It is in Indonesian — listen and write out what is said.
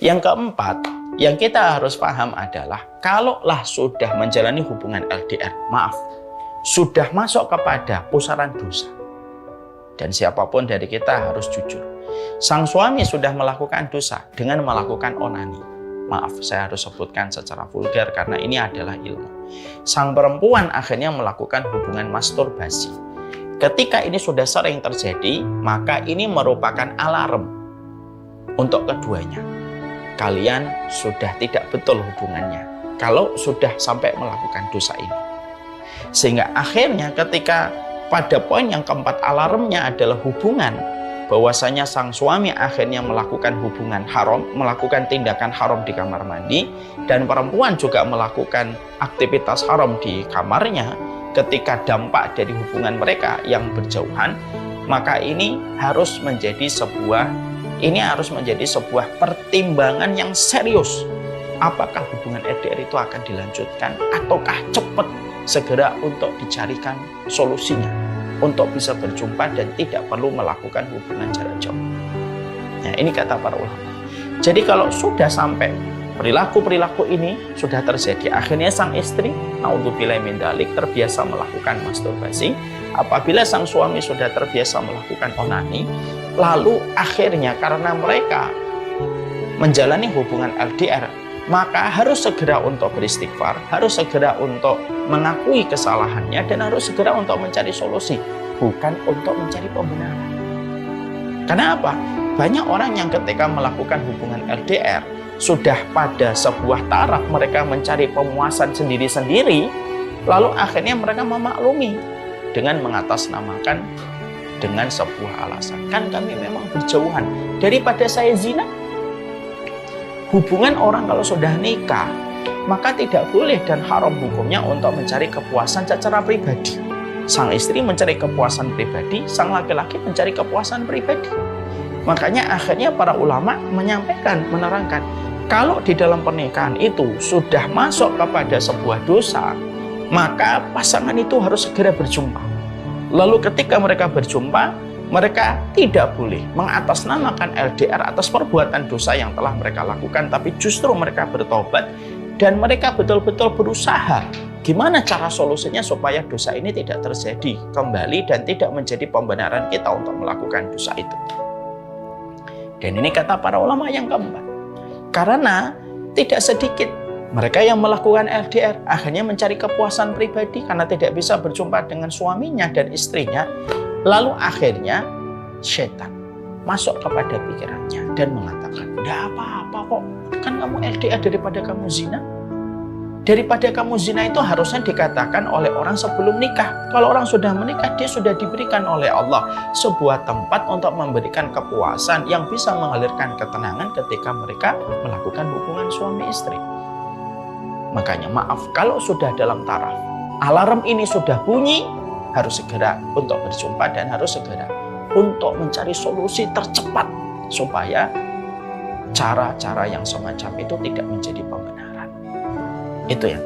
Yang keempat, yang kita harus paham adalah kalaulah sudah menjalani hubungan LDR, sudah masuk kepada pusaran dosa. Dan siapapun dari kita harus jujur. Sang suami sudah melakukan dosa dengan melakukan onani. Saya harus sebutkan secara vulgar karena ini adalah ilmu. Sang perempuan akhirnya melakukan hubungan masturbasi. Ketika ini sudah sering terjadi, maka ini merupakan alarm untuk keduanya. Kalian sudah tidak betul hubungannya kalau sudah sampai melakukan dosa ini. Sehingga akhirnya ketika pada poin yang keempat alarmnya adalah hubungan, bahwasanya sang suami akhirnya melakukan hubungan haram, melakukan tindakan haram di kamar mandi, dan perempuan juga melakukan aktivitas haram di kamarnya. Ketika dampak dari hubungan mereka yang berjauhan, maka ini harus menjadi sebuah pertimbangan yang serius. Apakah hubungan LDR itu akan dilanjutkan ataukah cepat segera untuk dicarikan solusinya untuk bisa berjumpa dan tidak perlu melakukan hubungan jarak jauh. Nah, ini kata para ulama. Jadi kalau sudah sampai perilaku-perilaku ini sudah terjadi, akhirnya sang istri naudzubillahi min dzalik terbiasa melakukan masturbasi. Apabila sang suami sudah terbiasa melakukan onani, lalu akhirnya karena mereka menjalani hubungan LDR, maka harus segera untuk beristighfar, harus segera untuk mengakui kesalahannya, dan harus segera untuk mencari solusi, bukan untuk mencari pembenaran. Karena apa? Banyak orang yang ketika melakukan hubungan LDR sudah pada sebuah taraf mereka mencari pemuasan sendiri-sendiri, lalu akhirnya mereka memaklumi dengan mengatasnamakan dengan sebuah alasan, kan kami memang berjauhan, daripada saya zina. Hubungan orang kalau sudah nikah, maka tidak boleh dan haram hukumnya untuk mencari kepuasan secara pribadi. Sang istri mencari kepuasan pribadi, sang laki-laki mencari kepuasan pribadi. Makanya akhirnya para ulama menyampaikan, menerangkan, kalau di dalam pernikahan itu sudah masuk kepada sebuah dosa, maka pasangan itu harus segera berjumpa. Lalu ketika mereka berjumpa, mereka tidak boleh mengatasnamakan LDR atas perbuatan dosa yang telah mereka lakukan, tapi justru mereka bertobat dan mereka betul-betul berusaha gimana cara solusinya supaya dosa ini tidak terjadi kembali dan tidak menjadi pembenaran kita untuk melakukan dosa itu. Dan ini kata para ulama yang keempat. Karena tidak sedikit mereka yang melakukan LDR akhirnya mencari kepuasan pribadi karena tidak bisa berjumpa dengan suaminya dan istrinya. Lalu akhirnya setan masuk kepada pikirannya dan mengatakan, "Tidak apa-apa kok, kan kamu LDR daripada kamu zina." Daripada kamu zina itu harusnya dikatakan oleh orang sebelum nikah. Kalau orang sudah menikah, dia sudah diberikan oleh Allah sebuah tempat untuk memberikan kepuasan yang bisa mengalirkan ketenangan ketika mereka melakukan hubungan suami istri. Makanya kalau sudah dalam taraf alarm ini sudah bunyi, harus segera untuk berjumpa dan harus segera untuk mencari solusi tercepat supaya cara-cara yang semacam itu tidak menjadi pembenaran. Itu yang